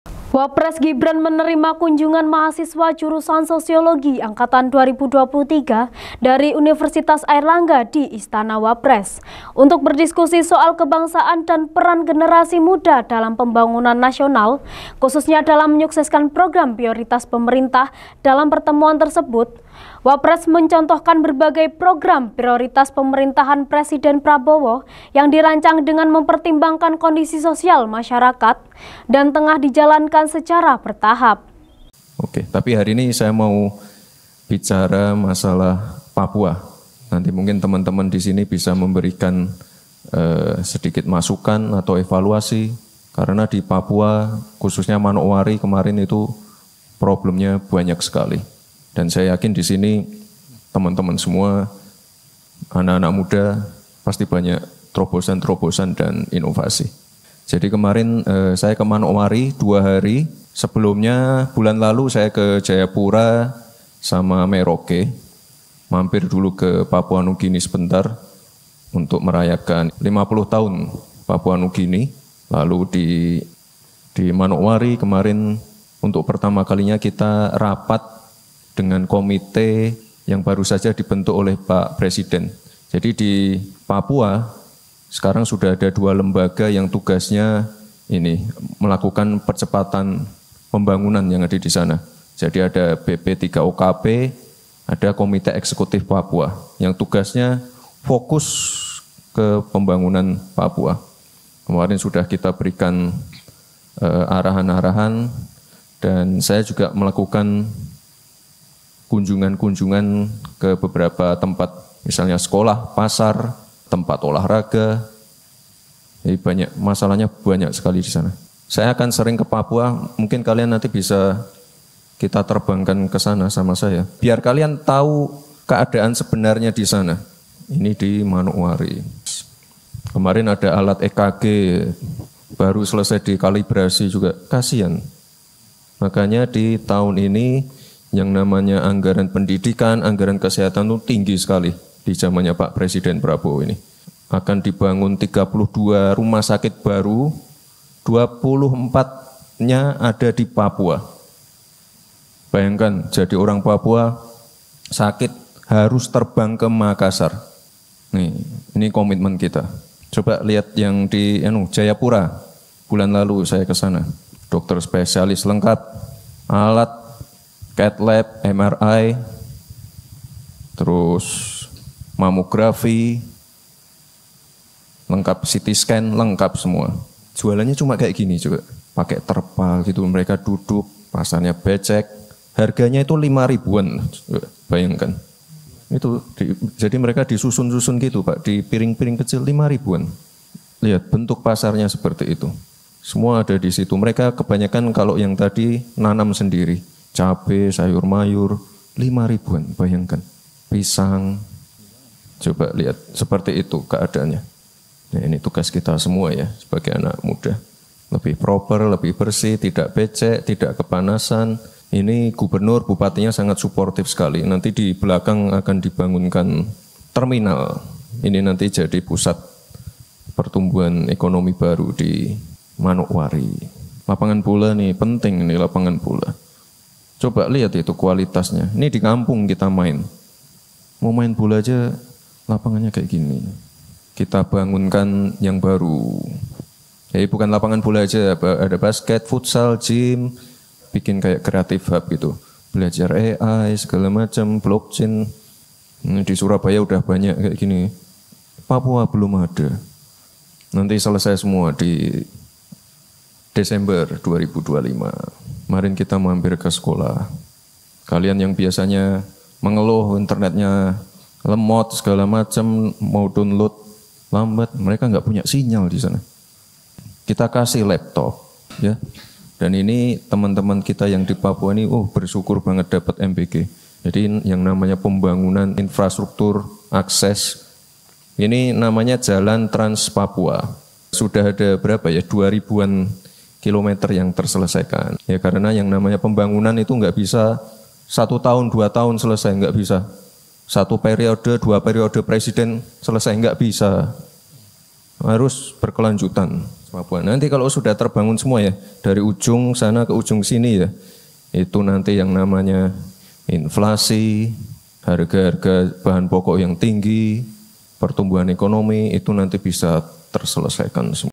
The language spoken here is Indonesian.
Wapres Gibran menerima kunjungan mahasiswa jurusan Sosiologi Angkatan 2023 dari Universitas Airlangga di Istana Wapres untuk berdiskusi soal kebangsaan dan peran generasi muda dalam pembangunan nasional, khususnya dalam menyukseskan program prioritas pemerintah. Dalam pertemuan tersebut, Wapres mencontohkan berbagai program prioritas pemerintahan Presiden Prabowo yang dirancang dengan mempertimbangkan kondisi sosial masyarakat dan tengah dijalankan secara bertahap. Oke, tapi hari ini saya mau bicara masalah Papua. Nanti mungkin teman-teman di sini bisa memberikan sedikit masukan atau evaluasi, karena di Papua, khususnya Manokwari kemarin itu problemnya banyak sekali. Dan saya yakin di sini teman-teman semua, anak-anak muda, pasti banyak terobosan-terobosan dan inovasi. Jadi kemarin saya ke Manokwari 2 hari, sebelumnya bulan lalu saya ke Jayapura sama Merauke, mampir dulu ke Papua Nugini sebentar untuk merayakan 50 tahun Papua Nugini. Lalu di Manokwari kemarin untuk pertama kalinya kita rapat dengan komite yang baru saja dibentuk oleh Pak Presiden. Jadi di Papua sekarang sudah ada 2 lembaga yang tugasnya ini melakukan percepatan pembangunan yang ada di sana. Jadi ada BP3OKP, ada Komite Eksekutif Papua yang tugasnya fokus ke pembangunan Papua. Kemarin sudah kita berikan arahan-arahan dan saya juga melakukan kunjungan-kunjungan ke beberapa tempat, misalnya sekolah, pasar, tempat olahraga. Jadi masalahnya banyak sekali di sana. Saya akan sering ke Papua, mungkin kalian nanti bisa kita terbangkan ke sana sama saya. Biar kalian tahu keadaan sebenarnya di sana. Ini di Manokwari. Kemarin ada alat EKG, baru selesai dikalibrasi juga, kasihan. Makanya di tahun ini yang namanya anggaran pendidikan, anggaran kesehatan itu tinggi sekali di zamannya Pak Presiden Prabowo ini. Akan dibangun 32 rumah sakit baru, 24-nya ada di Papua. Bayangkan jadi orang Papua sakit harus terbang ke Makassar. Ini komitmen kita. Coba lihat yang di Jayapura, bulan lalu saya ke sana. Dokter spesialis lengkap, alat CAT lab, MRI, terus mamografi, lengkap CT scan, lengkap semua. Jualannya cuma kayak gini juga, pakai terpal gitu, mereka duduk, pasarnya becek, harganya itu 5 ribuan, bayangkan. Jadi mereka disusun-susun gitu Pak, di piring-piring kecil 5 ribuan. Lihat bentuk pasarnya seperti itu. Semua ada di situ, mereka kebanyakan kalau yang tadi nanam sendiri. Cabai, sayur mayur, 5 ribuan, bayangkan. Pisang, coba lihat, seperti itu keadaannya. Nah, ini tugas kita semua ya, sebagai anak muda. Lebih proper, lebih bersih, tidak becek, tidak kepanasan. Ini gubernur, bupatinya sangat suportif sekali. Nanti di belakang akan dibangunkan terminal. Ini nanti jadi pusat pertumbuhan ekonomi baru di Manokwari. Lapangan bola nih, penting nih lapangan bola. Coba lihat itu kualitasnya. Ini di kampung kita main. Mau main bola aja lapangannya kayak gini. Kita bangunkan yang baru. Jadi bukan lapangan bola aja, ada basket, futsal, gym, bikin kayak creative hub gitu. Belajar AI, segala macam, blockchain. Di Surabaya udah banyak kayak gini. Papua belum ada. Nanti selesai semua di Desember 2025. Kemarin kita mampir ke sekolah. Kalian yang biasanya mengeluh internetnya lemot segala macam, mau download lambat, mereka nggak punya sinyal di sana. Kita kasih laptop, ya. Dan ini teman-teman kita yang di Papua ini, bersyukur banget dapat MBG. Jadi yang namanya pembangunan infrastruktur akses, ini namanya Jalan Trans Papua. Sudah ada berapa ya? 2000-an kilometer yang terselesaikan. Ya karena yang namanya pembangunan itu nggak bisa 1 tahun, 2 tahun selesai, nggak bisa. 1 periode, 2 periode presiden selesai, nggak bisa. Harus berkelanjutan. Papua. Nanti kalau sudah terbangun semua ya, dari ujung sana ke ujung sini ya, itu nanti yang namanya inflasi, harga-harga bahan pokok yang tinggi, pertumbuhan ekonomi, itu nanti bisa terselesaikan semua.